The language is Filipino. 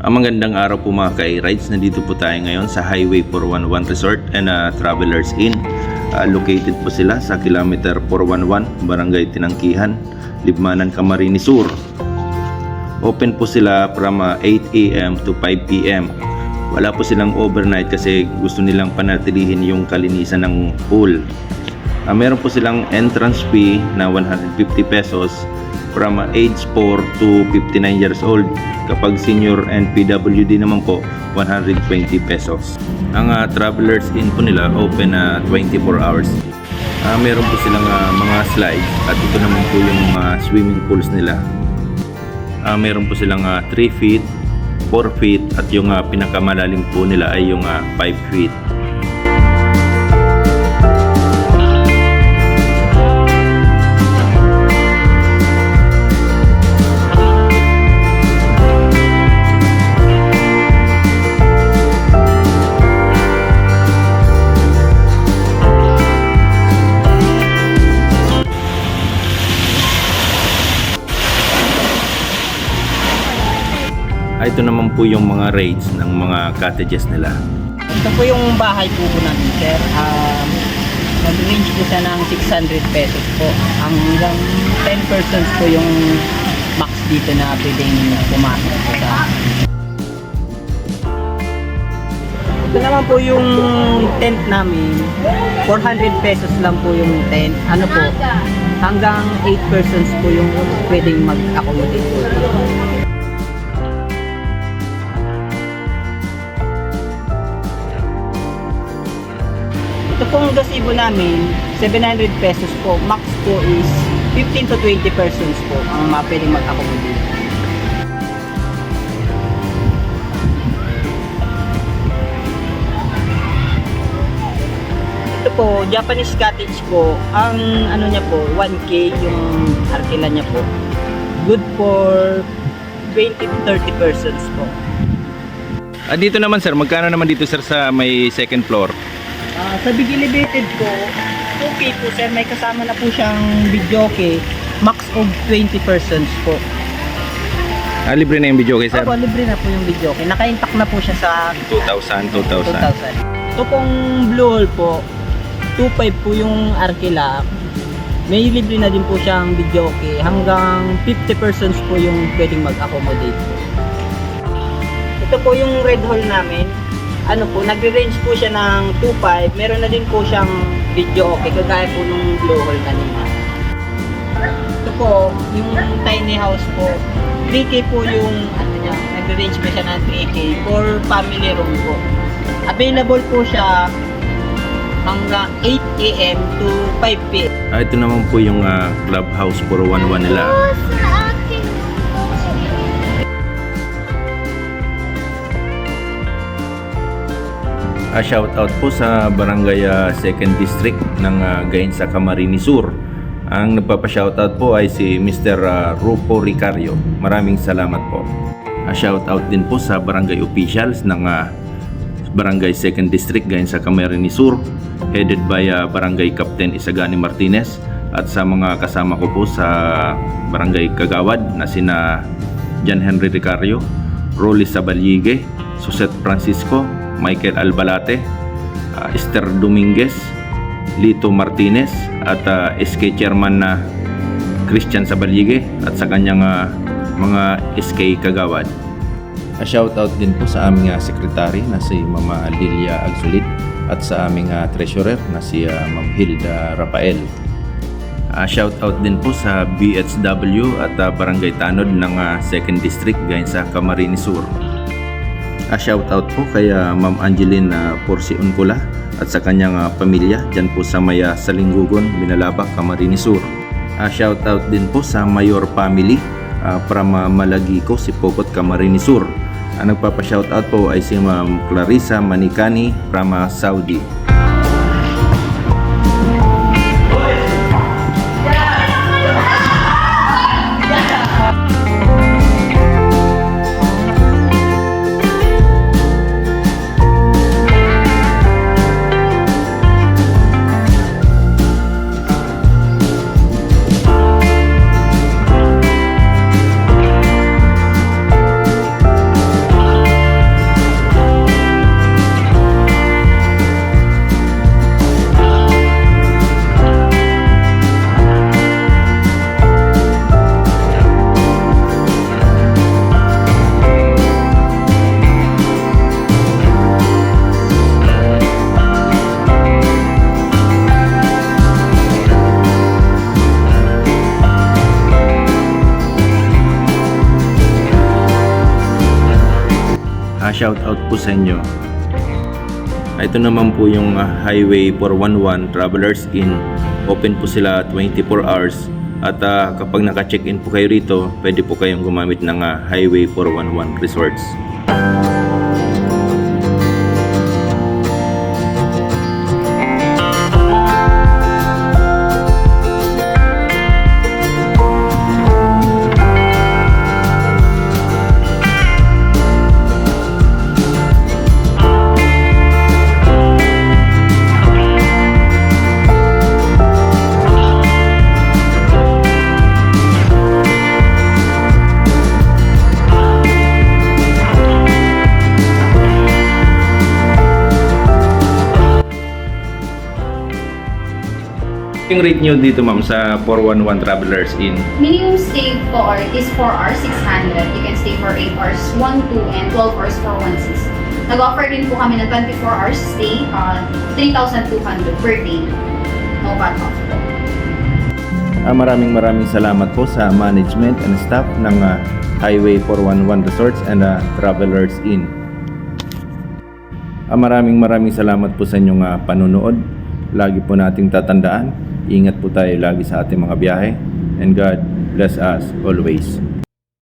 Magandang araw po mga ka-rides. Nandito po tayo ngayon sa Highway 411 Resort and Travelers Inn. Located po sila sa kilometer 411, Barangay Tinangkihan, Libmanan, Camarines Sur. Open po sila from 8 AM to 5 PM. Wala po silang overnight kasi gusto nilang panatilihin yung kalinisan ng pool. Meron po silang entrance fee na 150 pesos from age 4 to 59 years old. Kapag senior and PWD naman po, 120 pesos. Ang Travelers Inn po nila open 24 hours. Meron po silang mga slides at ito naman po yung swimming pools nila. Meron po silang 3 feet, 4 feet at yung pinakamalalim po nila ay yung 5 feet. Ito naman po yung mga rates ng mga cottages nila. Ito po yung bahay po namin, sir. Nag-range po siya ng 600 pesos po. Hanggang 10 persons po yung max dito na pwedeng pumasok po sa. Ito naman po yung tent namin. 400 pesos lang po yung tent. Ano po? Hanggang 8 persons po yung pwedeng mag-accommodate po dito. Ito pong gazebo namin, 700 pesos po. Max po is 15 to 20 persons po ang pwedeng mag-accommodate. Ito po, Japanese cottage po. Ang ano niya po, 1K yung arkila niya po. Good for 20 to 30 persons po. Dito naman sir, magkano naman dito sir sa may second floor? Sa big elevated po, okay po sir, may kasama na po siyang videoke, max of 20 persons po. Libre na yung video kay sir? Opo, libre na po yung videoke. Naka-intact na po siya sa 2,000. Ito pong Blue Hole po, 2,500 po yung Arkila. May libre na din po siyang videoke. Hanggang 50 persons po yung pwedeng mag-accommodate po. Ito po yung Red Hole namin. Ano po, nagre-range po siya ng 2.5. Meron na din po siyang video okay, kagaya po nung Blue Hole kanina. Ito po, yung tiny house po, 3K po yung, ano niya, nagre-range po siya ng 3K for family room po. Available po siya hanggang 8 AM to 5 PM. Ito naman po yung clubhouse 411 nila. Shout out po sa Barangay 2nd District ng Gainsa, Camarines Sur. Ang nagpapa-shoutout po ay si Mr. Rupo Ricario. Maraming salamat po. Shout out din po sa barangay officials ng Barangay 2nd District Gainsa, Camarines Sur, headed by Barangay Captain Isagani Martinez, at sa mga kasama ko po sa Barangay Kagawad na sina John Henry Ricario, Rolly Sabalige, Suset Francisco, Michael Albalate, Esther Dominguez, Lito Martinez at SK Chairman na Christian Sabalige at sa kanyang mga SK Kagawad. Shoutout din po sa aming sekretary na si Mama Lilia Agsulit at sa aming treasurer na si Ma'am Hilda Rafael. Shoutout din po sa BHW at Barangay Tanod ng 2nd District Gainsa, Camarines Sur. Shoutout po kay Ma'am Angeline Porci Uncula at sa kanyang pamilya dyan po sa Maya Salinggugon, Binalabak, Camarines Sur. Shoutout din po sa Mayor family from Malagico, Sipokot, Camarines Sur. Ang nagpapa-shoutout po ay si Ma'am Clarissa Manikani from Saudi. shout out po sa inyo. Ito naman po yung Highway 411 Travelers Inn. Open po sila 24 hours. At kapag naka-check-in po kayo rito, pwede po kayong gumamit ng Highway 411 Resorts. Yung rate nyo dito ma'am sa 411 Travelers Inn? Minimum stay for is 4 hours, 600. You can stay for 8 hours, 1, 2, and 12 hours, 416. Nag-offer din po kami ng 24 hours stay, 3,200 per day. No cut-off po. Maraming salamat po sa management and staff ng Highway 411 Resorts and Travelers Inn. Maraming salamat po sa inyong panunood. Lagi po nating tatandaan, ingat po tayo lagi sa ating mga biyahe, and God bless us always.